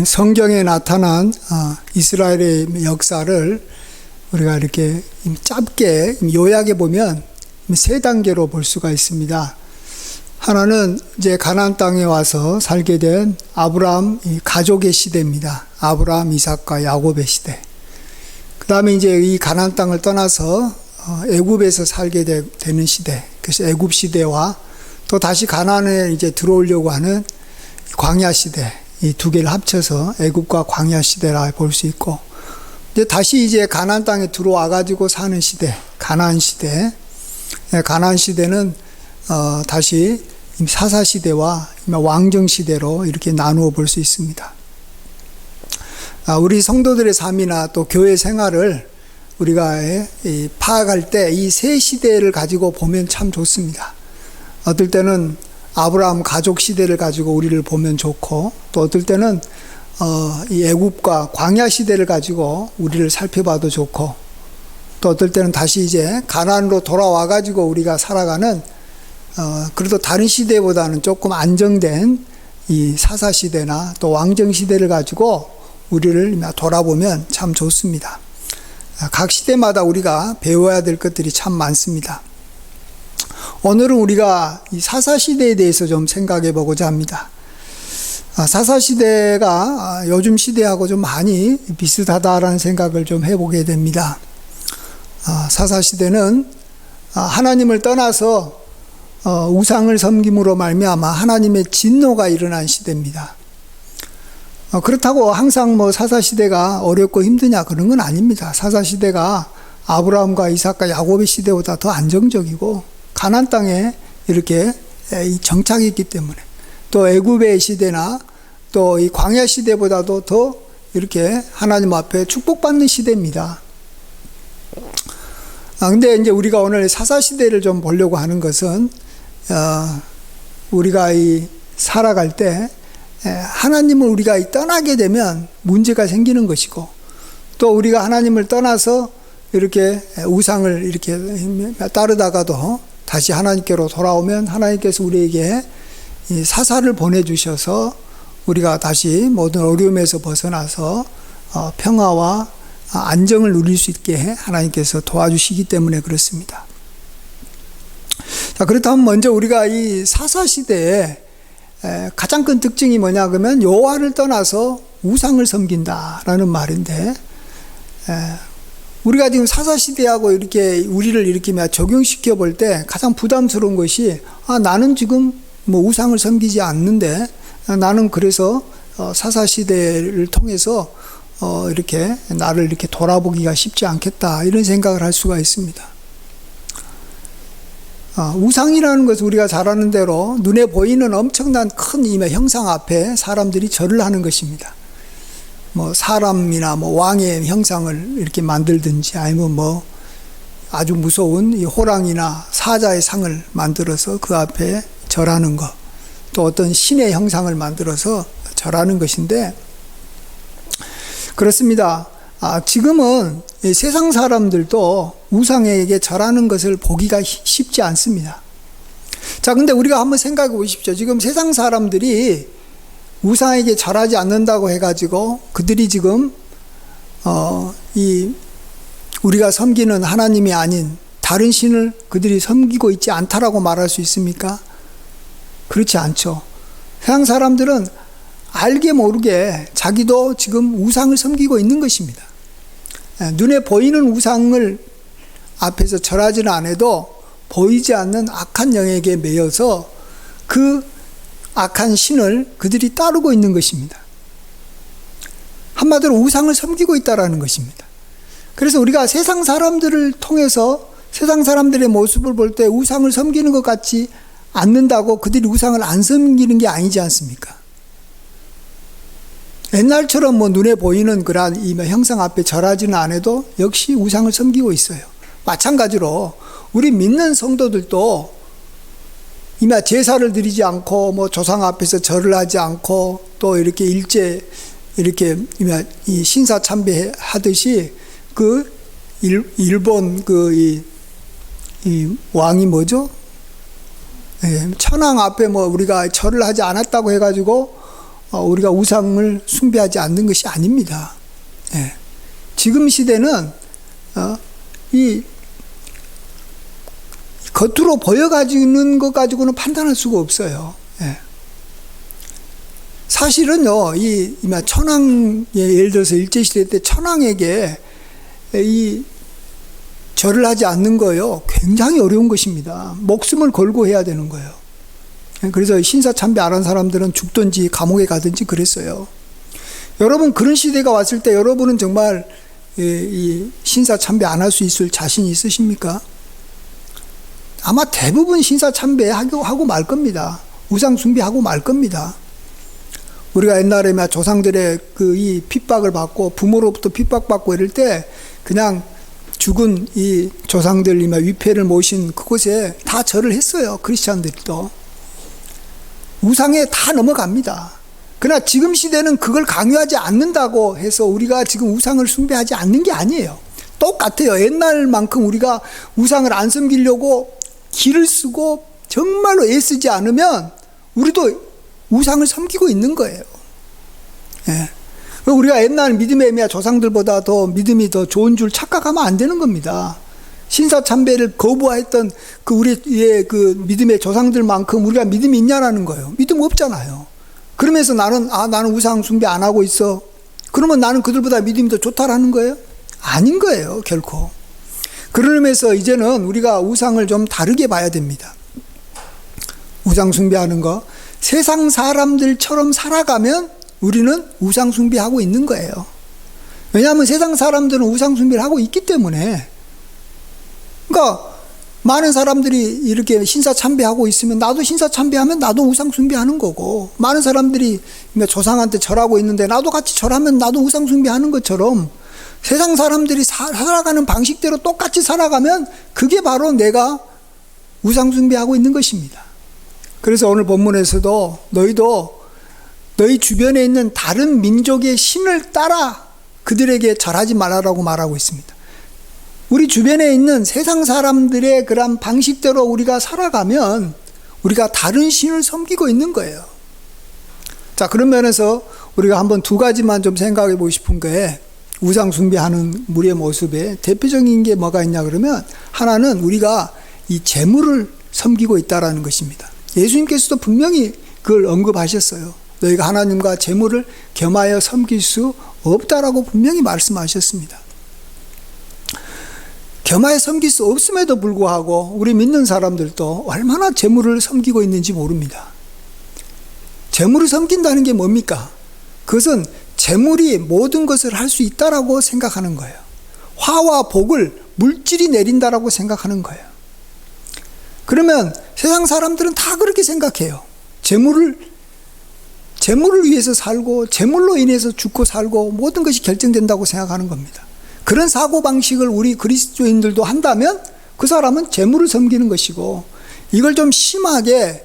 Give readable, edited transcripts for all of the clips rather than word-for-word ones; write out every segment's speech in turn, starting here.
성경에 나타난 이스라엘의 역사를 우리가 이렇게 짧게 요약해 보면 세 단계로 볼 수가 있습니다. 하나는 이제 가나안 땅에 와서 살게 된 아브라함 가족의 시대입니다. 아브라함, 이삭과 야곱의 시대. 그 다음에 이제 이 가나안 땅을 떠나서 애굽에서 살게 되는 시대. 그래서 애굽 시대와 또 다시 가나안에 이제 들어오려고 하는 광야 시대. 이 두 개를 합쳐서 애굽과 광야 시대라 볼 수 있고, 이제 다시 이제 가나안 땅에 들어와 가지고 사는 시대, 가나안 시대. 가나안 시대는 다시 사사 시대와 왕정 시대로 이렇게 나누어 볼 수 있습니다. 우리 성도들의 삶이나 또 교회 생활을 우리가 파악할 때 이 세 시대를 가지고 보면 참 좋습니다. 어떨 때는 아브라함 가족 시대를 가지고 우리를 보면 좋고, 또 어떨 때는 이 애굽과 광야 시대를 가지고 우리를 살펴봐도 좋고, 또 어떨 때는 다시 이제 가나안으로 돌아와 가지고 우리가 살아가는 그래도 다른 시대보다는 조금 안정된 이 사사 시대나 또 왕정 시대를 가지고 우리를 돌아보면 참 좋습니다. 각 시대마다 우리가 배워야 될 것들이 참 많습니다. 오늘은 우리가 이 사사시대에 대해서 좀 생각해 보고자 합니다. 사사시대가 요즘 시대하고 좀 많이 비슷하다라는 생각을 좀 해보게 됩니다. 사사시대는 하나님을 떠나서 우상을 섬김으로 말미암아 하나님의 진노가 일어난 시대입니다. 그렇다고 항상 사사시대가 어렵고 힘드냐 그런 건 아닙니다. 사사시대가 아브라함과 이삭과 야곱의 시대보다 더 안정적이고 가나안 땅에 이렇게 정착이 있기 때문에, 또 애굽의 시대나 또 이 광야 시대보다도 더 이렇게 하나님 앞에 축복받는 시대입니다. 근데 이제 우리가 오늘 사사 시대를 좀 보려고 하는 것은 우리가 살아갈 때 하나님을 우리가 떠나게 되면 문제가 생기는 것이고, 또 우리가 하나님을 떠나서 이렇게 우상을 이렇게 따르다가도 다시 하나님께로 돌아오면 하나님께서 우리에게 이 사사를 보내주셔서 우리가 다시 모든 어려움에서 벗어나서 평화와 안정을 누릴 수 있게 하나님께서 도와주시기 때문에 그렇습니다. 자, 그렇다면 먼저 우리가 이 사사시대에 가장 큰 특징이 뭐냐 그러면 여호와를 떠나서 우상을 섬긴다라는 말인데, 우리가 지금 사사시대하고 이렇게 우리를 이렇게 적용시켜 볼 때 가장 부담스러운 것이, 나는 지금 우상을 섬기지 않는데 나는 그래서 사사시대를 통해서 이렇게 나를 이렇게 돌아보기가 쉽지 않겠다, 이런 생각을 할 수가 있습니다. 우상이라는 것은 우리가 잘 아는 대로 눈에 보이는 엄청난 큰 형상 앞에 사람들이 절을 하는 것입니다. 사람이나 왕의 형상을 이렇게 만들든지, 아니면 아주 무서운 이 호랑이나 사자의 상을 만들어서 그 앞에 절하는 것, 또 어떤 신의 형상을 만들어서 절하는 것인데, 그렇습니다. 지금은 세상 사람들도 우상에게 절하는 것을 보기가 쉽지 않습니다. 자, 근데 우리가 한번 생각해 보십시오. 지금 세상 사람들이 우상에게 절하지 않는다고 해가지고 그들이 지금 우리가 섬기는 하나님이 아닌 다른 신을 그들이 섬기고 있지 않다라고 말할 수 있습니까? 그렇지 않죠. 세상 사람들은 알게 모르게 자기도 지금 우상을 섬기고 있는 것입니다. 눈에 보이는 우상을 앞에서 절하지는 않아도 보이지 않는 악한 영에게 매여서 그 악한 신을 그들이 따르고 있는 것입니다. 한마디로 우상을 섬기고 있다라는 것입니다. 그래서 우리가 세상 사람들을 통해서 세상 사람들의 모습을 볼 때 우상을 섬기는 것 같지 않는다고 그들이 우상을 안 섬기는 게 아니지 않습니까? 옛날처럼 눈에 보이는 그러한 이 형상 앞에 절하지는 않아도 역시 우상을 섬기고 있어요. 마찬가지로 우리 믿는 성도들도 이마 제사를 드리지 않고 조상 앞에서 절을 하지 않고 또 이렇게 일제 이렇게 이 신사 참배 하듯이 그 일본 이 왕이 뭐죠? 천황 앞에 우리가 절을 하지 않았다고 해가지고 우리가 우상을 숭배하지 않는 것이 아닙니다. 예. 지금 시대는 이 겉으로 보여가지는 것 가지고는 판단할 수가 없어요. 예. 사실은요, 이 천황, 예를 들어서 일제시대 때 천황에게 이 절을 하지 않는 거요, 굉장히 어려운 것입니다. 목숨을 걸고 해야 되는 거예요. 그래서 신사참배 안 한 사람들은 죽든지 감옥에 가든지 그랬어요. 여러분, 그런 시대가 왔을 때 여러분은 정말 이 신사참배 안 할 수 있을 자신이 있으십니까? 아마 대부분 신사참배하고 말 겁니다. 우상숭배하고 말 겁니다. 우리가 옛날에 조상들의 이 핍박을 받고 부모로부터 핍박받고 이럴 때 그냥 죽은 이 조상들 위패를 모신 그곳에 다 절을 했어요. 크리스찬들도. 우상에 다 넘어갑니다. 그러나 지금 시대는 그걸 강요하지 않는다고 해서 우리가 지금 우상을 숭배하지 않는 게 아니에요. 똑같아요. 옛날만큼 우리가 우상을 안 섬기려고 기를 쓰고 정말로 애쓰지 않으면 우리도 우상을 섬기고 있는 거예요. 예. 우리가 옛날 믿음의 조상들보다 더 믿음이 더 좋은 줄 착각하면 안 되는 겁니다. 신사참배를 거부했던 우리의 믿음의 조상들만큼 우리가 믿음이 있냐라는 거예요. 믿음 없잖아요. 그러면서 나는 우상 숭배 안 하고 있어. 그러면 나는 그들보다 믿음이 더 좋다라는 거예요? 아닌 거예요, 결코. 그런 의미에서 이제는 우리가 우상을 좀 다르게 봐야 됩니다. 우상 숭배하는 거. 세상 사람들처럼 살아가면 우리는 우상 숭배하고 있는 거예요. 왜냐하면 세상 사람들은 우상 숭배를 하고 있기 때문에. 그러니까 많은 사람들이 이렇게 신사참배하고 있으면 나도 신사참배하면 나도 우상 숭배하는 거고, 많은 사람들이 조상한테 절하고 있는데 나도 같이 절하면 나도 우상 숭배하는 것처럼 세상 사람들이 살아가는 방식대로 똑같이 살아가면 그게 바로 내가 우상 숭배하고 있는 것입니다. 그래서 오늘 본문에서도 너희도 너희 주변에 있는 다른 민족의 신을 따라 그들에게 절하지 말라라고 말하고 있습니다. 우리 주변에 있는 세상 사람들의 그런 방식대로 우리가 살아가면 우리가 다른 신을 섬기고 있는 거예요. 자, 그런 면에서 우리가 한번 두 가지만 좀 생각해 보고 싶은 게, 우상 숭배하는 우리의 모습에 대표적인 게 뭐가 있냐 그러면, 하나는 우리가 이 재물을 섬기고 있다라는 것입니다. 예수님께서도 분명히 그걸 언급하셨어요. 너희가 하나님과 재물을 겸하여 섬길 수 없다라고 분명히 말씀하셨습니다. 겸하여 섬길 수 없음에도 불구하고 우리 믿는 사람들도 얼마나 재물을 섬기고 있는지 모릅니다. 재물을 섬긴다는 게 뭡니까? 그것은 재물이 모든 것을 할 수 있다라고 생각하는 거예요. 화와 복을 물질이 내린다라고 생각하는 거예요. 그러면 세상 사람들은 다 그렇게 생각해요. 재물을 위해서 살고 재물로 인해서 죽고 살고 모든 것이 결정된다고 생각하는 겁니다. 그런 사고방식을 우리 그리스도인들도 한다면 그 사람은 재물을 섬기는 것이고, 이걸 좀 심하게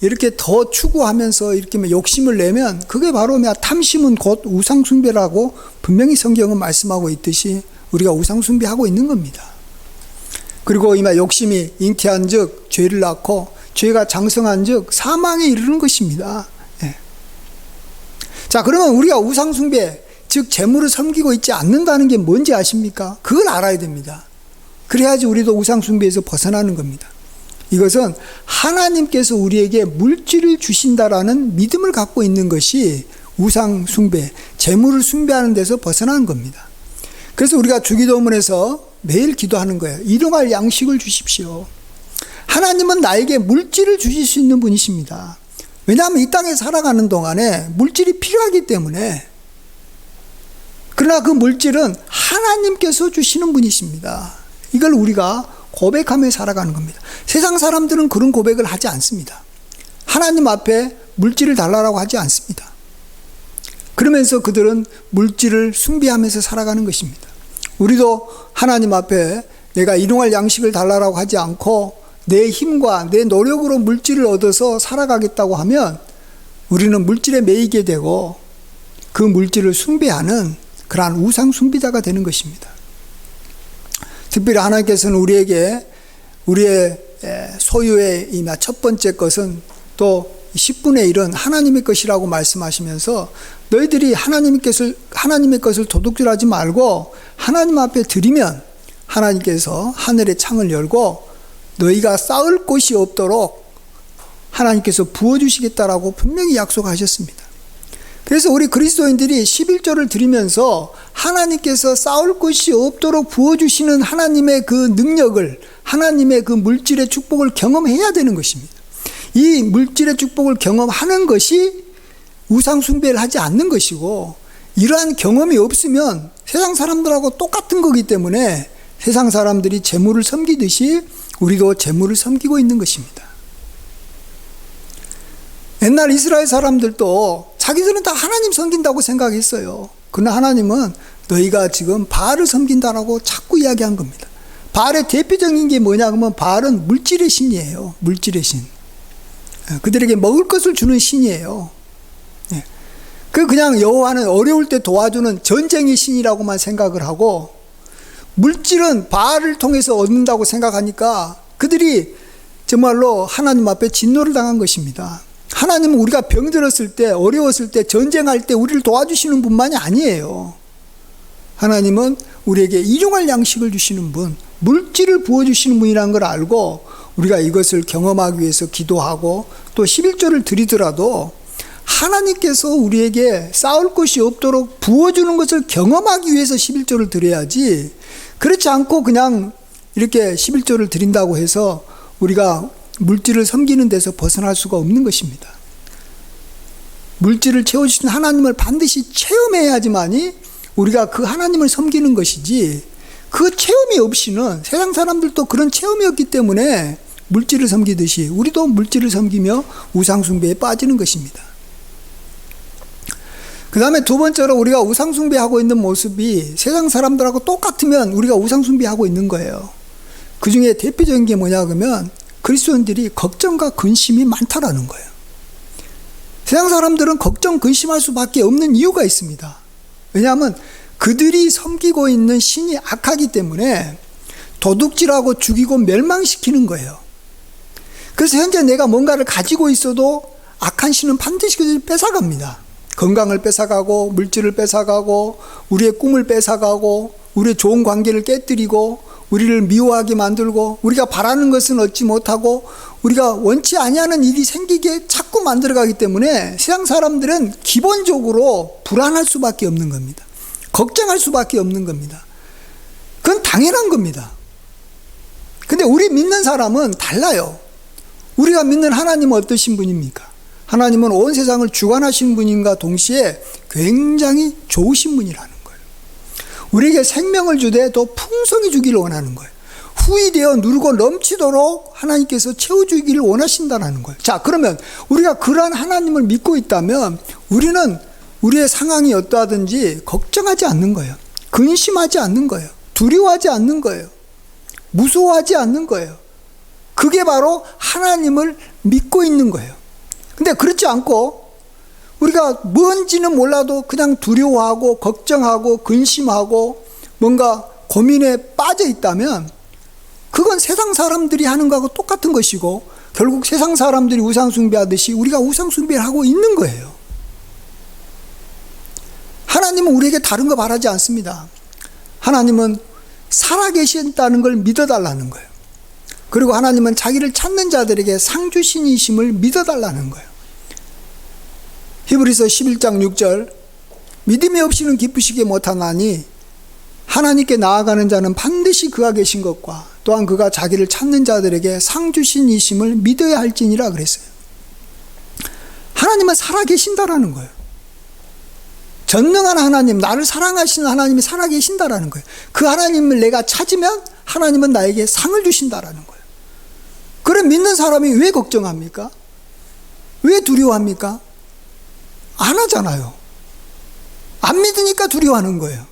이렇게 더 추구하면서 이렇게 욕심을 내면 그게 바로 탐심은 곧 우상숭배라고 분명히 성경은 말씀하고 있듯이 우리가 우상숭배하고 있는 겁니다. 그리고 욕심이 잉태한 즉 죄를 낳고 죄가 장성한 즉 사망에 이르는 것입니다. 예. 자, 그러면 우리가 우상숭배, 즉 재물을 섬기고 있지 않는다는 게 뭔지 아십니까? 그걸 알아야 됩니다. 그래야지 우리도 우상숭배에서 벗어나는 겁니다. 이것은 하나님께서 우리에게 물질을 주신다라는 믿음을 갖고 있는 것이 우상숭배, 재물을 숭배하는 데서 벗어나는 겁니다. 그래서 우리가 주기도문에서 매일 기도하는 거예요. 일용할 양식을 주십시오. 하나님은 나에게 물질을 주실 수 있는 분이십니다. 왜냐하면 이 땅에 살아가는 동안에 물질이 필요하기 때문에. 그러나 그 물질은 하나님께서 주시는 분이십니다. 이걸 우리가 고백하며 살아가는 겁니다. 세상 사람들은 그런 고백을 하지 않습니다. 하나님 앞에 물질을 달라고 하지 않습니다. 그러면서 그들은 물질을 숭배하면서 살아가는 것입니다. 우리도 하나님 앞에 내가 일용할 양식을 달라고 하지 않고 내 힘과 내 노력으로 물질을 얻어서 살아가겠다고 하면 우리는 물질에 매이게 되고 그 물질을 숭배하는 그러한 우상 숭배자가 되는 것입니다. 특별히 하나님께서는 우리에게 우리의 소유의 첫 번째 것은 또 10분의 1은 하나님의 것이라고 말씀하시면서 너희들이 하나님의 것을 도둑질하지 말고 하나님 앞에 드리면 하나님께서 하늘의 창을 열고 너희가 쌓을 곳이 없도록 하나님께서 부어주시겠다라고 분명히 약속하셨습니다. 그래서 우리 그리스도인들이 11조를 드리면서 하나님께서 쌓을 곳이 없도록 부어주시는 하나님의 그 능력을, 하나님의 그 물질의 축복을 경험해야 되는 것입니다. 이 물질의 축복을 경험하는 것이 우상 숭배를 하지 않는 것이고, 이러한 경험이 없으면 세상 사람들하고 똑같은 거기 때문에 세상 사람들이 재물을 섬기듯이 우리도 재물을 섬기고 있는 것입니다. 옛날 이스라엘 사람들도 자기들은 다 하나님 섬긴다고 생각했어요. 그러나 하나님은 너희가 지금 바알을 섬긴다라고 자꾸 이야기한 겁니다. 바알의 대표적인 게 뭐냐 하면 바알은 물질의 신이에요. 물질의 신. 그들에게 먹을 것을 주는 신이에요. 그냥 여호와는 어려울 때 도와주는 전쟁의 신이라고만 생각을 하고, 물질은 바알을 통해서 얻는다고 생각하니까 그들이 정말로 하나님 앞에 진노를 당한 것입니다. 하나님은 우리가 병들었을 때, 어려웠을 때, 전쟁할 때 우리를 도와주시는 분만이 아니에요. 하나님은 우리에게 일용할 양식을 주시는 분, 물질을 부어주시는 분이라는 걸 알고 우리가 이것을 경험하기 위해서 기도하고 또 11조를 드리더라도 하나님께서 우리에게 쌓을 것이 없도록 부어주는 것을 경험하기 위해서 11조를 드려야지, 그렇지 않고 그냥 이렇게 11조를 드린다고 해서 우리가 물질을 섬기는 데서 벗어날 수가 없는 것입니다. 물질을 채워주신 하나님을 반드시 체험해야지만이 우리가 그 하나님을 섬기는 것이지, 그 체험이 없이는, 세상 사람들도 그런 체험이 없기 때문에 물질을 섬기듯이 우리도 물질을 섬기며 우상숭배에 빠지는 것입니다. 그 다음에 두 번째로 우리가 우상숭배하고 있는 모습이 세상 사람들하고 똑같으면 우리가 우상숭배하고 있는 거예요. 그 중에 대표적인 게 뭐냐 그러면 그리스도인들이 걱정과 근심이 많다라는 거예요. 세상 사람들은 걱정, 근심할 수밖에 없는 이유가 있습니다. 왜냐하면 그들이 섬기고 있는 신이 악하기 때문에 도둑질하고 죽이고 멸망시키는 거예요. 그래서 현재 내가 뭔가를 가지고 있어도 악한 신은 반드시 그들이 뺏어갑니다. 건강을 뺏어가고, 물질을 뺏어가고, 우리의 꿈을 뺏어가고, 우리의 좋은 관계를 깨뜨리고, 우리를 미워하게 만들고, 우리가 바라는 것은 얻지 못하고, 우리가 원치 아니하는 일이 생기게 자꾸 만들어가기 때문에 세상 사람들은 기본적으로 불안할 수밖에 없는 겁니다. 걱정할 수밖에 없는 겁니다. 그건 당연한 겁니다. 근데 우리 믿는 사람은 달라요. 우리가 믿는 하나님은 어떠신 분입니까? 하나님은 온 세상을 주관하신 분인가 동시에 굉장히 좋으신 분이라는 거예요. 우리에게 생명을 주되 더 풍성히 주기를 원하는 거예요. 후이 되어 누르고 넘치도록 하나님께서 채워주기를 원하신다는 거예요. 자, 그러면 우리가 그러한 하나님을 믿고 있다면 우리는 우리의 상황이 어떠하든지 걱정하지 않는 거예요. 근심하지 않는 거예요. 두려워하지 않는 거예요. 무서워하지 않는 거예요. 그게 바로 하나님을 믿고 있는 거예요. 근데 그렇지 않고 우리가 뭔지는 몰라도 그냥 두려워하고 걱정하고 근심하고 뭔가 고민에 빠져 있다면 그건 세상 사람들이 하는 거하고 똑같은 것이고 결국 세상 사람들이 우상숭배하듯이 우리가 우상숭배를 하고 있는 거예요. 하나님은 우리에게 다른 거 바라지 않습니다. 하나님은 살아계신다는 걸 믿어달라는 거예요. 그리고 하나님은 자기를 찾는 자들에게 상주신이심을 믿어달라는 거예요. 히브리서 11장 6절, 믿음이 없이는 기쁘시게 못하나니 하나님께 나아가는 자는 반드시 그가 계신 것과 또한 그가 자기를 찾는 자들에게 상주신이심을 믿어야 할지니라 그랬어요. 하나님은 살아계신다라는 거예요. 전능한 하나님, 나를 사랑하시는 하나님이 살아계신다라는 거예요. 그 하나님을 내가 찾으면 하나님은 나에게 상을 주신다라는 거예요. 그럼 믿는 사람이 왜 걱정합니까? 왜 두려워합니까? 안 하잖아요. 안 믿으니까 두려워하는 거예요.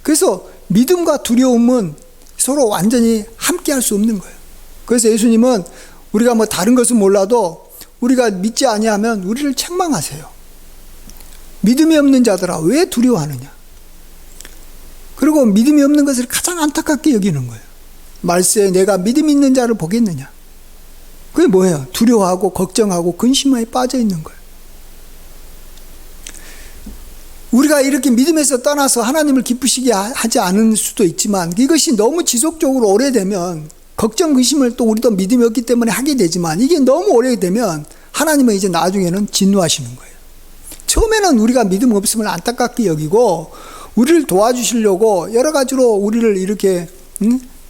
그래서 믿음과 두려움은 서로 완전히 함께 할 수 없는 거예요. 그래서 예수님은 우리가 뭐 다른 것은 몰라도 우리가 믿지 아니하면 우리를 책망하세요. 믿음이 없는 자들아 왜 두려워하느냐. 그리고 믿음이 없는 것을 가장 안타깝게 여기는 거예요. 말세에 내가 믿음 있는 자를 보겠느냐. 그게 뭐예요? 두려워하고 걱정하고 근심에 빠져 있는 거예요. 우리가 이렇게 믿음에서 떠나서 하나님을 기쁘시게 하지 않을 수도 있지만 이것이 너무 지속적으로 오래되면 걱정, 근심을 또 우리도 믿음이 없기 때문에 하게 되지만 이게 너무 오래되면 하나님은 이제 나중에는 진노하시는 거예요. 처음에는 우리가 믿음 없음을 안타깝게 여기고 우리를 도와주시려고 여러 가지로 우리를 이렇게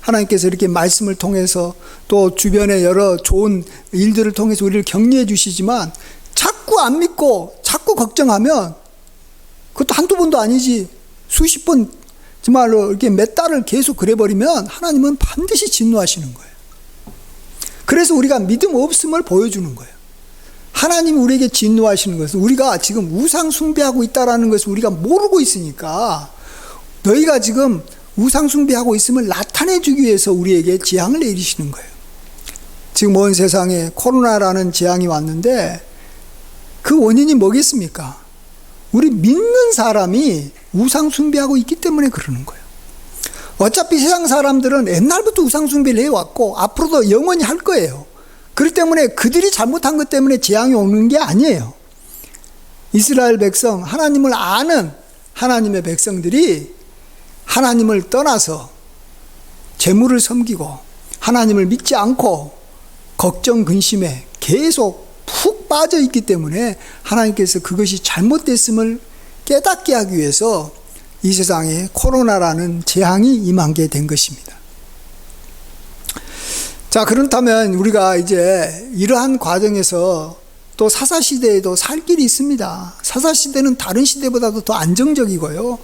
하나님께서 이렇게 말씀을 통해서 또 주변의 여러 좋은 일들을 통해서 우리를 격려해 주시지만 자꾸 안 믿고 자꾸 걱정하면 그것도 한두 번도 아니지 수십 번 정말로 이렇게 몇 달을 계속 그래버리면 하나님은 반드시 진노하시는 거예요. 그래서 우리가 믿음 없음을 보여주는 거예요. 하나님이 우리에게 진노하시는 것은 우리가 지금 우상 숭배하고 있다는 것을 우리가 모르고 있으니까 너희가 지금 우상 숭배하고 있음을 나타내 주기 위해서 우리에게 재앙을 내리시는 거예요. 지금 온 세상에 코로나라는 재앙이 왔는데 그 원인이 뭐겠습니까? 우리 믿는 사람이 우상 숭배하고 있기 때문에 그러는 거예요. 어차피 세상 사람들은 옛날부터 우상 숭배를 해왔고 앞으로도 영원히 할 거예요. 그렇기 때문에 그들이 잘못한 것 때문에 재앙이 오는 게 아니에요. 이스라엘 백성, 하나님을 아는 하나님의 백성들이 하나님을 떠나서 재물을 섬기고 하나님을 믿지 않고 걱정, 근심에 계속 푹 빠져 있기 때문에 하나님께서 그것이 잘못됐음을 깨닫게 하기 위해서 이 세상에 코로나라는 재앙이 임한 게 된 것입니다. 자, 그렇다면 우리가 이제 이러한 과정에서 또 사사시대에도 살 길이 있습니다. 사사시대는 다른 시대보다도 더 안정적이고요.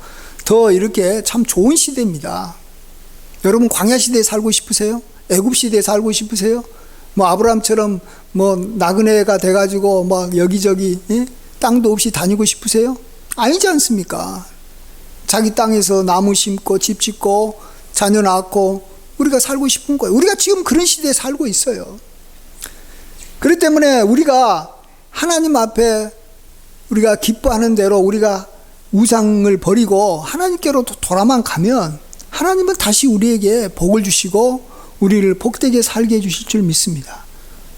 더 이렇게 참 좋은 시대입니다. 여러분 광야시대에 살고 싶으세요? 애굽시대에 살고 싶으세요? 뭐 아브라함처럼 뭐 나그네가 돼가지고 막 여기저기 땅도 없이 다니고 싶으세요? 아니지 않습니까? 자기 땅에서 나무 심고 집 짓고 자녀 낳고 우리가 살고 싶은 거예요. 우리가 지금 그런 시대에 살고 있어요. 그렇기 때문에 우리가 하나님 앞에 우리가 기뻐하는 대로 우리가 우상을 버리고 하나님께로 돌아만 가면 하나님은 다시 우리에게 복을 주시고 우리를 복되게 살게 해주실 줄 믿습니다.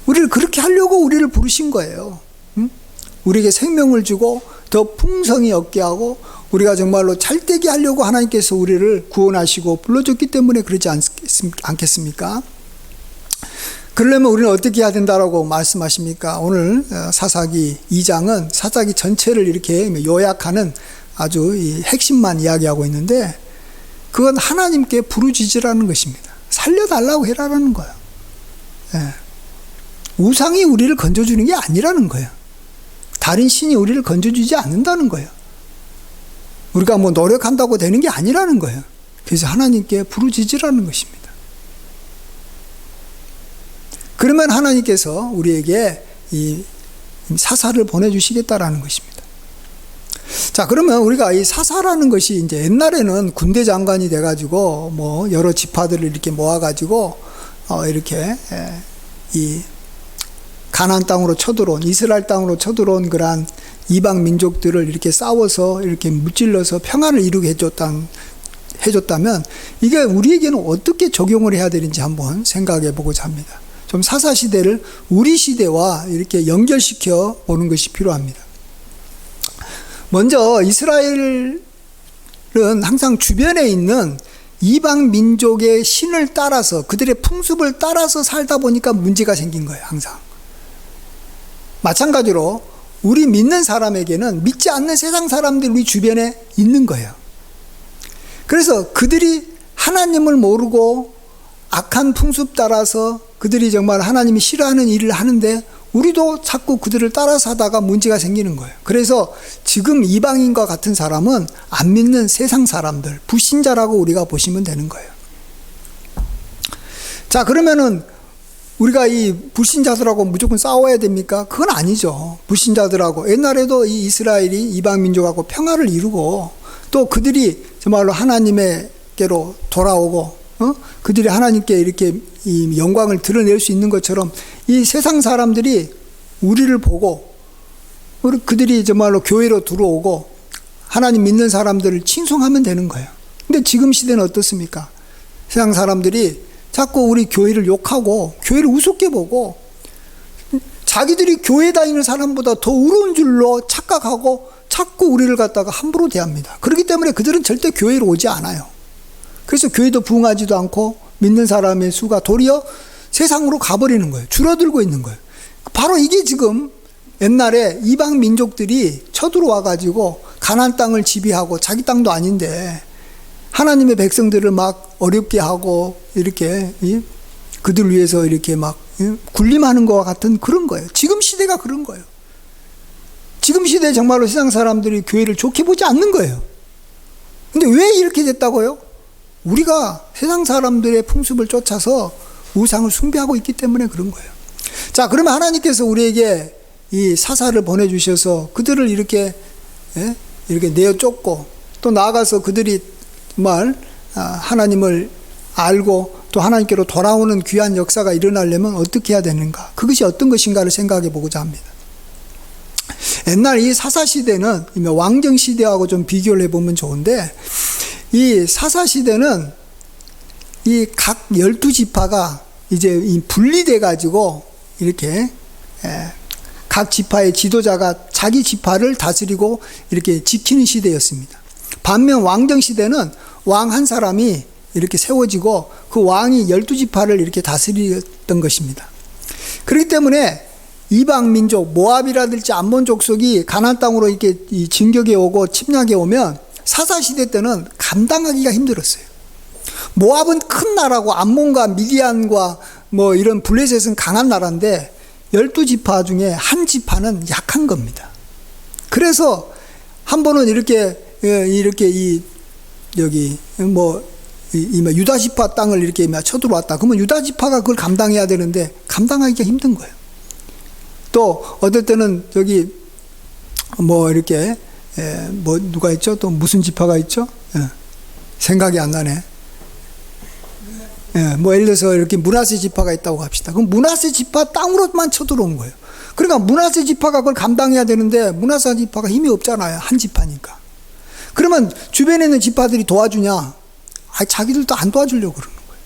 우리를 그렇게 하려고 우리를 부르신 거예요. 우리에게 생명을 주고 더 풍성히 얻게 하고 우리가 정말로 잘되게 하려고 하나님께서 우리를 구원하시고 불러줬기 때문에 그러지 않겠습니까? 그러려면 우리는 어떻게 해야 된다라고 말씀하십니까? 오늘 사사기 2장은 사사기 전체를 이렇게 요약하는 아주 핵심만 이야기하고 있는데 그건 하나님께 부르짖으라는 것입니다. 살려달라고 해라라는 거예요. 예. 우상이 우리를 건져주는 게 아니라는 거예요. 다른 신이 우리를 건져주지 않는다는 거예요. 우리가 뭐 노력한다고 되는 게 아니라는 거예요. 그래서 하나님께 부르짖으라는 것입니다. 그러면 하나님께서 우리에게 이 사사를 보내주시겠다라는 것입니다. 자, 그러면 우리가 이 사사라는 것이 이제 옛날에는 군대 장관이 돼가지고 뭐 여러 지파들을 이렇게 모아가지고 이렇게 이 가나안 땅으로 쳐들어온 이스라엘 땅으로 쳐들어온 그러한 이방 민족들을 이렇게 싸워서 이렇게 무찔러서 평안을 이루게 해줬다면 이게 우리에게는 어떻게 적용을 해야 되는지 한번 생각해 보고자 합니다. 좀 사사 시대를 우리 시대와 이렇게 연결시켜 보는 것이 필요합니다. 먼저 이스라엘은 항상 주변에 있는 이방 민족의 신을 따라서 그들의 풍습을 따라서 살다 보니까 문제가 생긴 거예요. 항상 마찬가지로 우리 믿는 사람에게는 믿지 않는 세상 사람들이 우리 주변에 있는 거예요. 그래서 그들이 하나님을 모르고 악한 풍습 따라서 그들이 정말 하나님이 싫어하는 일을 하는데 우리도 자꾸 그들을 따라서 하다가 문제가 생기는 거예요. 그래서 지금 이방인과 같은 사람은 안 믿는 세상 사람들, 불신자라고 우리가 보시면 되는 거예요. 자, 그러면은 우리가 이 불신자들하고 무조건 싸워야 됩니까? 그건 아니죠. 불신자들하고 옛날에도 이 이스라엘이 이방 민족하고 평화를 이루고 또 그들이 정말로 하나님께로 돌아오고 그들이 하나님께 이렇게 이 영광을 드러낼 수 있는 것처럼 이 세상 사람들이 우리를 보고 그들이 정말로 교회로 들어오고 하나님 믿는 사람들을 칭송하면 되는 거예요. 근데 지금 시대는 어떻습니까? 세상 사람들이 자꾸 우리 교회를 욕하고 교회를 우습게 보고 자기들이 교회 다니는 사람보다 더 의로운 줄로 착각하고 자꾸 우리를 갖다가 함부로 대합니다. 그렇기 때문에 그들은 절대 교회로 오지 않아요. 그래서 교회도 부흥하지도 않고 믿는 사람의 수가 도리어 세상으로 가버리는 거예요. 줄어들고 있는 거예요. 바로 이게 지금 옛날에 이방 민족들이 쳐들어와 가지고 가나안 땅을 지배하고 자기 땅도 아닌데 하나님의 백성들을 막 어렵게 하고 이렇게 그들 위해서 이렇게 막 군림하는 것과 같은 그런 거예요. 지금 시대가 그런 거예요. 지금 시대에 정말로 세상 사람들이 교회를 좋게 보지 않는 거예요. 근데 왜 이렇게 됐다고요? 우리가 세상 사람들의 풍습을 쫓아서 우상을 숭배하고 있기 때문에 그런 거예요. 자, 그러면 하나님께서 우리에게 이 사사를 보내주셔서 그들을 이렇게 내어 쫓고 또 나아가서 그들이 정말 하나님을 알고 또 하나님께로 돌아오는 귀한 역사가 일어나려면 어떻게 해야 되는가? 그것이 어떤 것인가를 생각해 보고자 합니다. 옛날 이 사사시대는 왕정시대하고 좀 비교를 해보면 좋은데, 이 사사시대는 이 각 12지파가 이제 분리돼 가지고 이렇게 각 지파의 지도자가 자기 지파를 다스리고 이렇게 지키는 시대였습니다. 반면 왕정시대는 왕 한 사람이 이렇게 세워지고 그 왕이 12지파를 이렇게 다스리던 것입니다. 그렇기 때문에 이방 민족, 모압이라든지 암몬 족속이 가나안 땅으로 이렇게 진격해 오고 침략해 오면 사사시대 때는 감당하기가 힘들었어요. 모압은 큰 나라고 암몬과 미디안과 뭐 이런 블레셋은 강한 나라인데 12지파 중에 한 지파는 약한 겁니다. 그래서 한 번은 이렇게 유다 지파 땅을 이렇게 쳐들어왔다. 그러면 유다 지파가 그걸 감당해야 되는데 감당하기가 힘든 거예요. 또 어떨 때는 누가 있죠? 또 무슨 지파가 있죠? 생각이 안 나네. 예를 들어서 이렇게 므낫세 지파가 있다고 합시다. 그럼 므낫세 지파 땅으로만 쳐들어온 거예요. 그러니까 므낫세 지파가 그걸 감당해야 되는데 므낫세 지파가 힘이 없잖아요. 한 지파니까. 그러면 주변에 있는 지파들이 도와주냐? 자기들도 안 도와주려고 그러는 거예요.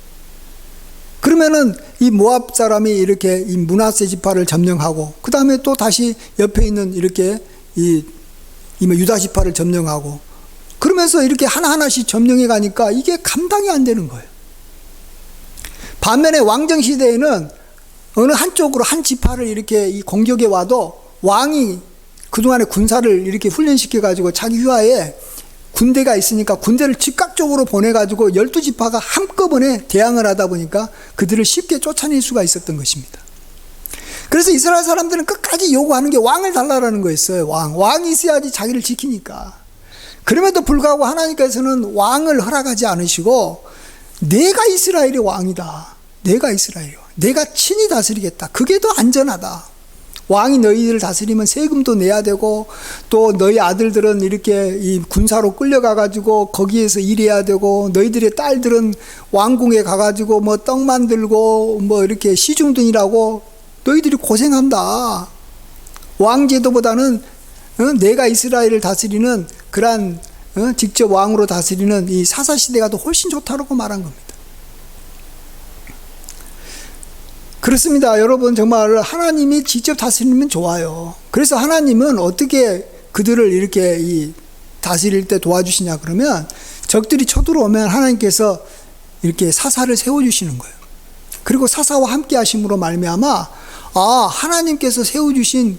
그러면은 이 모압 사람이 이렇게 이 므낫세 지파를 점령하고 그 다음에 또 다시 옆에 있는 이렇게 유다 지파를 점령하고 그러면서 이렇게 하나하나씩 점령해 가니까 이게 감당이 안 되는 거예요. 반면에 왕정 시대에는 어느 한쪽으로 한 지파를 이렇게 이 공격해 와도 왕이 그동안에 군사를 이렇게 훈련시켜 가지고 자기 휘하에 군대가 있으니까 군대를 즉각적으로 보내 가지고 12지파가 한꺼번에 대항을 하다 보니까 그들을 쉽게 쫓아낼 수가 있었던 것입니다. 그래서 이스라엘 사람들은 끝까지 요구하는 게 왕을 달라라는 거였어요. 왕이 있어야지 자기를 지키니까. 그럼에도 불구하고 하나님께서는 왕을 허락하지 않으시고 내가 이스라엘의 왕이다. 내가 이스라엘의 왕. 내가 친히 다스리겠다. 그게 더 안전하다. 왕이 너희들을 다스리면 세금도 내야 되고 또 너희 아들들은 이렇게 이 군사로 끌려가 가지고 거기에서 일해야 되고 너희들의 딸들은 왕궁에 가 가지고 뭐 떡 만들고 뭐 이렇게 시중등이라고 너희들이 고생한다. 왕제도보다는 내가 이스라엘을 다스리는 그러한 직접 왕으로 다스리는 이 사사시대가 더 훨씬 좋다고 말한 겁니다. 그렇습니다. 여러분, 정말 하나님이 직접 다스리면 좋아요. 그래서 하나님은 어떻게 그들을 이렇게 다스릴 때 도와주시냐 그러면 적들이 쳐들어오면 하나님께서 이렇게 사사를 세워주시는 거예요. 그리고 사사와 함께 하심으로 말미암아 하나님께서 세워주신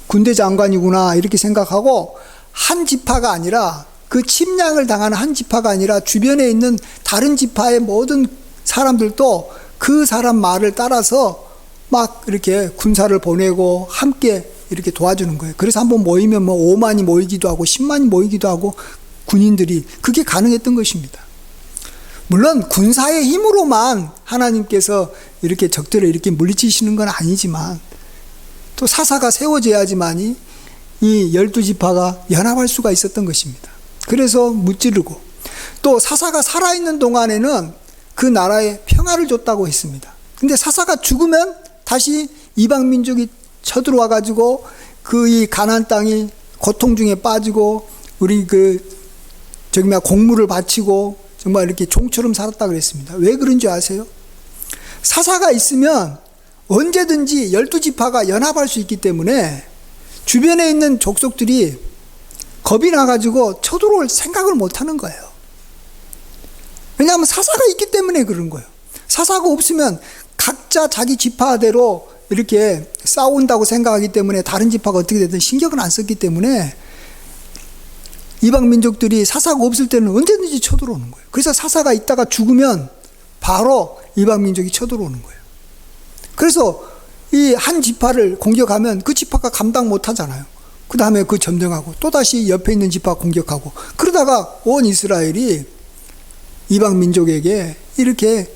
군대 장관이구나 이렇게 생각하고 한 지파가 아니라 그 침략을 당하는 한 지파가 아니라 주변에 있는 다른 지파의 모든 사람들도 그 사람 말을 따라서 막 이렇게 군사를 보내고 함께 이렇게 도와주는 거예요. 그래서 한번 모이면 5만이 모이기도 하고 10만이 모이기도 하고 군인들이 그게 가능했던 것입니다. 물론 군사의 힘으로만 하나님께서 이렇게 적들을 이렇게 물리치시는 건 아니지만 또 사사가 세워져야지만이 이 12지파가 연합할 수가 있었던 것입니다. 그래서 무찌르고 또 사사가 살아있는 동안에는 그 나라에 평화를 줬다고 했습니다. 근데 사사가 죽으면 다시 이방 민족이 쳐들어와 가지고 이 가나안 땅이 고통 중에 빠지고 우리 공물을 바치고 정말 이렇게 종처럼 살았다 그랬습니다. 왜 그런지 아세요? 사사가 있으면 언제든지 12지파가 연합할 수 있기 때문에 주변에 있는 족속들이 겁이 나가지고 쳐들어올 생각을 못하는 거예요. 왜냐하면 사사가 있기 때문에 그런 거예요. 사사가 없으면 각자 자기 지파대로 이렇게 싸운다고 생각하기 때문에 다른 지파가 어떻게 되든 신경을 안 썼기 때문에 이방 민족들이 사사가 없을 때는 언제든지 쳐들어오는 거예요. 그래서 사사가 있다가 죽으면 바로 이방 민족이 쳐들어오는 거예요. 그래서 이 한 지파를 공격하면 그 지파가 감당 못 하잖아요. 그 다음에 그 점령하고 또다시 옆에 있는 지파 공격하고 그러다가 온 이스라엘이 이방 민족에게 이렇게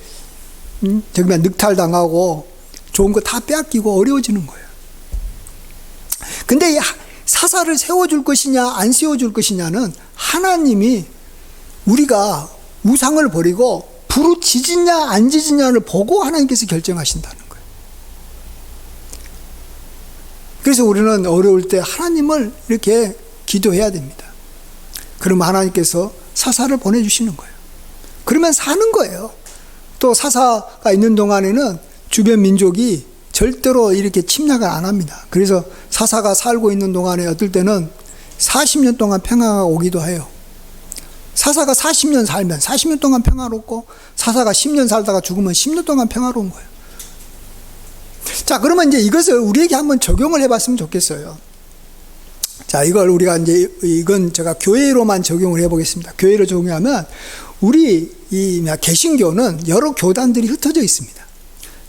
정말 늑탈당하고 좋은 거 다 빼앗기고 어려워지는 거예요. 근데 이 사사를 세워줄 것이냐 안 세워줄 것이냐는 하나님이 우리가 우상을 버리고 부르짖으냐 안 짖으냐를 보고 하나님께서 결정하신다는 거예요. 그래서 우리는 어려울 때 하나님을 이렇게 기도해야 됩니다. 그러면 하나님께서 사사를 보내주시는 거예요. 그러면 사는 거예요. 또 사사가 있는 동안에는 주변 민족이 절대로 이렇게 침략을 안 합니다. 그래서 사사가 살고 있는 동안에 어떨 때는 40년 동안 평화가 오기도 해요. 사사가 40년 살면 40년 동안 평화롭고 사사가 10년 살다가 죽으면 10년 동안 평화로운 거예요. 자, 그러면 이제 이것을 우리에게 한번 적용을 해봤으면 좋겠어요. 자, 이걸 우리가 이건 제가 교회로만 적용을 해보겠습니다. 교회로 적용하면 우리 이 개신교는 여러 교단들이 흩어져 있습니다.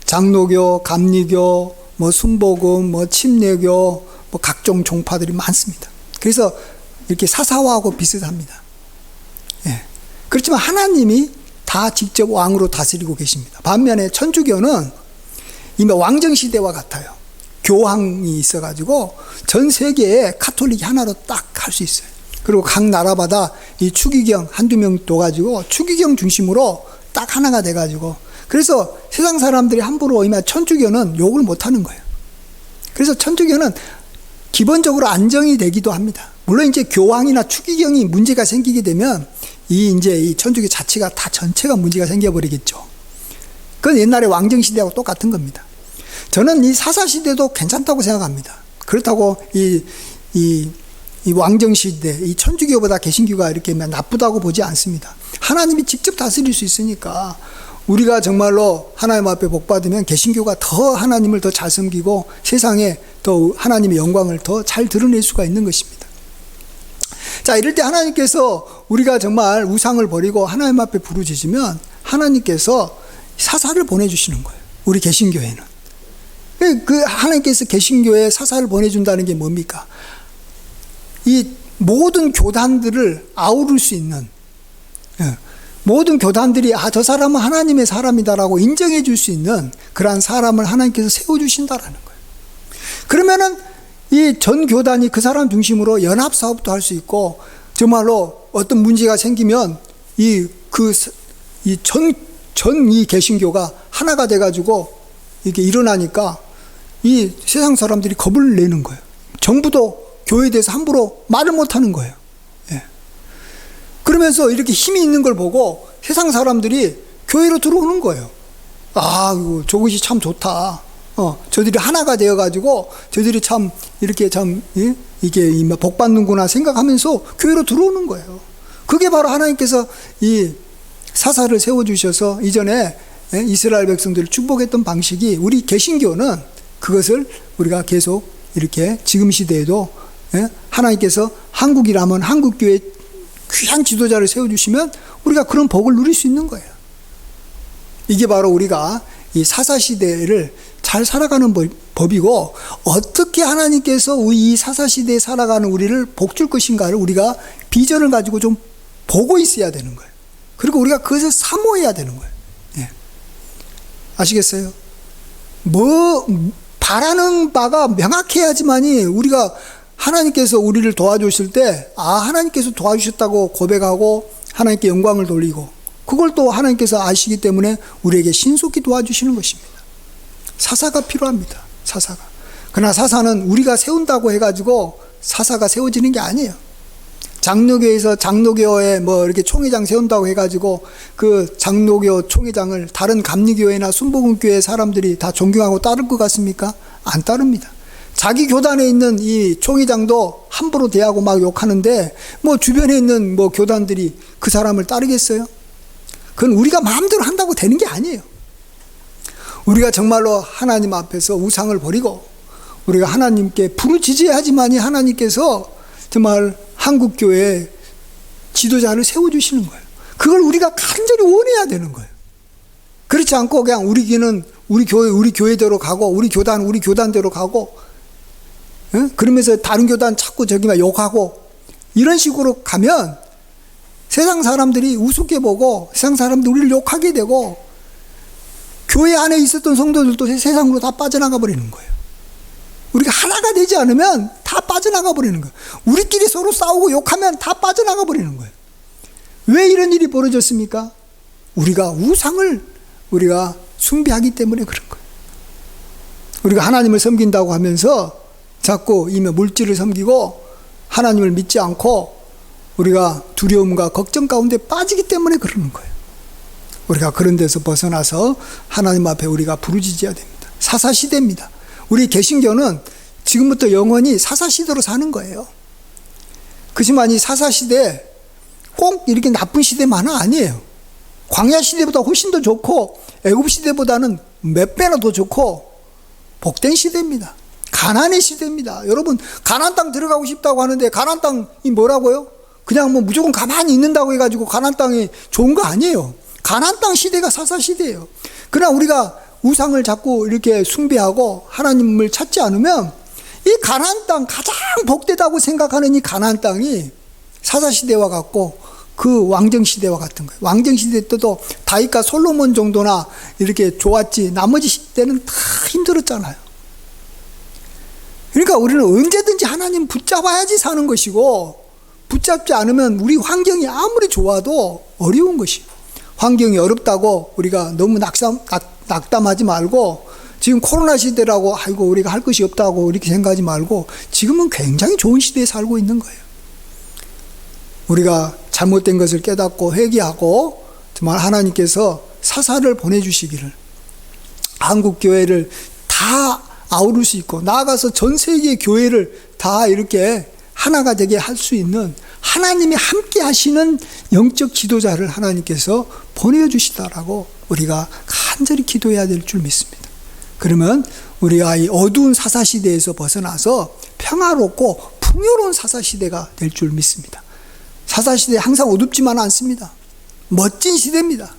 장로교, 감리교, 뭐 순복음, 뭐 침례교, 뭐 각종 종파들이 많습니다. 그래서 이렇게 사사화하고 비슷합니다. 예. 그렇지만 하나님이 다 직접 왕으로 다스리고 계십니다. 반면에 천주교는 이미 왕정시대와 같아요. 교황이 있어가지고 전 세계에 카톨릭이 하나로 딱 할 수 있어요. 그리고 각 나라마다 이 추기경 한두 명 둬가지고 추기경 중심으로 딱 하나가 돼가지고 그래서 세상 사람들이 함부로 이미 천주교는 욕을 못하는 거예요. 그래서 천주교는 기본적으로 안정이 되기도 합니다. 물론 이제 교황이나 추기경이 문제가 생기게 되면 이 천주교 자체가 다 전체가 문제가 생겨버리겠죠. 그건 옛날에 왕정시대하고 똑같은 겁니다. 저는 이 사사시대도 괜찮다고 생각합니다. 그렇다고 이 왕정시대, 이 천주교보다 개신교가 이렇게 나쁘다고 보지 않습니다. 하나님이 직접 다스릴 수 있으니까 우리가 정말로 하나님 앞에 복받으면 개신교가 더 하나님을 더 잘 섬기고 세상에 더 하나님의 영광을 더 잘 드러낼 수가 있는 것입니다. 자, 이럴 때 하나님께서 우리가 정말 우상을 버리고 하나님 앞에 부르짖으면 하나님께서 사사를 보내주시는 거예요. 우리 개신교회는. 그 하나님께서 개신교회에 사사를 보내준다는 게 뭡니까? 이 모든 교단들을 아우를 수 있는 모든 교단들이 저 사람은 하나님의 사람이다라고 인정해 줄 수 있는 그러한 사람을 하나님께서 세워주신다라는 거예요. 그러면은 이 전 교단이 그 사람 중심으로 연합사업도 할 수 있고 정말로 어떤 문제가 생기면 이 개신교가 하나가 돼가지고 이렇게 일어나니까 이 세상 사람들이 겁을 내는 거예요. 정부도 교회에 대해서 함부로 말을 못하는 거예요. 예. 그러면서 이렇게 힘이 있는 걸 보고 세상 사람들이 교회로 들어오는 거예요. 저것이 참 좋다. 저들이 하나가 되어가지고 저들이 참 이렇게 참 이게 복 받는구나 생각하면서 교회로 들어오는 거예요. 그게 바로 하나님께서 이 사사를 세워주셔서 이전에 이스라엘 백성들을 축복했던 방식이 우리 개신교는 그것을 우리가 계속 이렇게 지금 시대에도 하나님께서 한국이라면 한국교회 귀한 지도자를 세워주시면 우리가 그런 복을 누릴 수 있는 거예요. 이게 바로 우리가 이 사사시대를 잘 살아가는 법이고 어떻게 하나님께서 이 사사시대에 살아가는 우리를 복 줄 것인가를 우리가 비전을 가지고 좀 보고 있어야 되는 거예요. 그리고 우리가 그것을 사모해야 되는 거예요. 예. 아시겠어요? 바라는 바가 명확해야지만이 우리가 하나님께서 우리를 도와주실 때 하나님께서 도와주셨다고 고백하고 하나님께 영광을 돌리고 그걸 또 하나님께서 아시기 때문에 우리에게 신속히 도와주시는 것입니다. 사사가 필요합니다. 사사가. 그러나 사사는 우리가 세운다고 해가지고 사사가 세워지는 게 아니에요. 장로교에서 장로교회 뭐 이렇게 총회장 세운다고 해가지고 그 장로교 총회장을 다른 감리교회나 순복음교회 사람들이 다 존경하고 따를 것 같습니까? 안 따릅니다. 자기 교단에 있는 이 총회장도 함부로 대하고 막 욕하는데 뭐 주변에 있는 뭐 교단들이 그 사람을 따르겠어요? 그건 우리가 마음대로 한다고 되는 게 아니에요. 우리가 정말로 하나님 앞에서 우상을 버리고 우리가 하나님께 부르짖어야지만이 하나님께서 정말 한국교회에 지도자를 세워주시는 거예요. 그걸 우리가 간절히 원해야 되는 거예요. 그렇지 않고 그냥 우리 교회는 우리 교회대로 가고 우리 교단대로 가고 그러면서 다른 교단 자꾸 저기 막 욕하고 이런 식으로 가면 세상 사람들이 우습게 보고 세상 사람들이 우리를 욕하게 되고 교회 안에 있었던 성도들도 세상으로 다 빠져나가 버리는 거예요. 우리가 하나가 되지 않으면 다 빠져나가 버리는 거예요. 우리끼리 서로 싸우고 욕하면 다 빠져나가 버리는 거예요. 왜 이런 일이 벌어졌습니까? 우리가 우상을 우리가 숭배하기 때문에 그런 거예요. 우리가 하나님을 섬긴다고 하면서 자꾸 이미 물질을 섬기고 하나님을 믿지 않고 우리가 두려움과 걱정 가운데 빠지기 때문에 그러는 거예요. 우리가 그런 데서 벗어나서 하나님 앞에 우리가 부르짖어야 됩니다. 사사시대입니다. 우리 개신교는 지금부터 영원히 사사시대로 사는 거예요. 그지만 이 사사시대 꼭 이렇게 나쁜 시대만은 아니에요. 광야시대보다 훨씬 더 좋고 애굽시대보다는 몇 배나 더 좋고 복된 시대입니다. 가나안의 시대입니다. 여러분 가나안 땅 들어가고 싶다고 하는데 가나안 땅이 뭐라고요? 그냥 뭐 무조건 가만히 있는다고 해가지고 가나안 땅이 좋은 거 아니에요. 가나안 땅 시대가 사사시대예요. 그러나 우리가 우상을 자꾸 이렇게 숭배하고 하나님을 찾지 않으면 이 가나안 땅 가장 복되다고 생각하는 이 가나안 땅이 사사시대와 같고 그 왕정시대와 같은 거예요. 왕정시대 때도 다윗과 솔로몬 정도나 이렇게 좋았지 나머지 시대는 다 힘들었잖아요. 그러니까 우리는 언제든지 하나님 붙잡아야지 사는 것이고 붙잡지 않으면 우리 환경이 아무리 좋아도 어려운 것이에요. 환경이 어렵다고 우리가 너무 낙담하지 말고 지금 코로나 시대라고 아이고 우리가 할 것이 없다고 이렇게 생각하지 말고 지금은 굉장히 좋은 시대에 살고 있는 거예요. 우리가 잘못된 것을 깨닫고 회개하고 정말 하나님께서 사사를 보내주시기를 한국 교회를 다 아우를 수 있고 나아가서 전 세계 교회를 다 이렇게 하나가 되게 할 수 있는 하나님이 함께 하시는 영적 지도자를 하나님께서 보내주시다라고 우리가 간절히 기도해야 될 줄 믿습니다. 그러면 우리가 이 어두운 사사시대에서 벗어나서 평화롭고 풍요로운 사사시대가 될 줄 믿습니다. 사사시대 항상 어둡지만 않습니다. 멋진 시대입니다.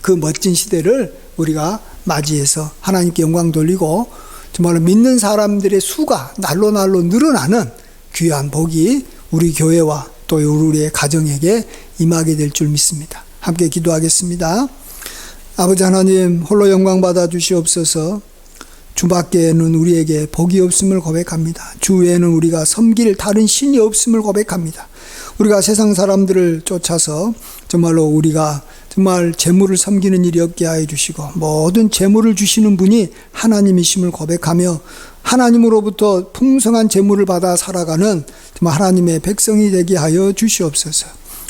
그 멋진 시대를 우리가 맞이해서 하나님께 영광 돌리고 정말로 믿는 사람들의 수가 날로 늘어나는 귀한 복이 우리 교회와 또 우리의 가정에게 임하게 될 줄 믿습니다. 함께 기도하겠습니다. 아버지 하나님 홀로 영광 받아 주시옵소서. 주밖에는 우리에게 복이 없음을 고백합니다. 주 외에는 우리가 섬길 다른 신이 없음을 고백합니다. 우리가 세상 사람들을 쫓아서 정말로 우리가 정말 재물을 섬기는 일이 없게 하여 주시고 모든 재물을 주시는 분이 하나님이심을 고백하며 하나님으로부터 풍성한 재물을 받아 살아가는 정말 하나님의 백성이 되게 하여 주시옵소서.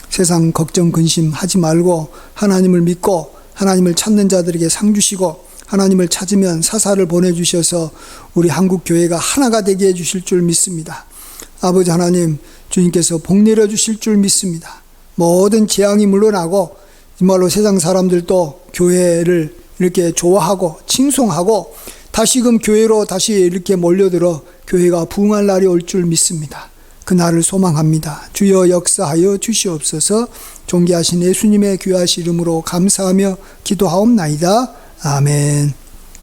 세상 걱정 근심하지 말고 하나님을 믿고 하나님을 찾는 자들에게 상 주시고 하나님을 찾으면 사사를 보내주셔서 우리 한국교회가 하나가 되게 해주실 줄 믿습니다. 아버지 하나님 주님께서 복 내려주실 줄 믿습니다. 모든 재앙이 물러나고 정말로 세상 사람들도 교회를 이렇게 좋아하고 칭송하고 다시금 교회로 다시 이렇게 몰려들어 교회가 부흥할 날이 올 줄 믿습니다. 그날을 소망합니다. 주여 역사하여 주시옵소서. 존귀하신 예수님의 귀하신 이름으로 감사하며 기도하옵나이다. 아멘.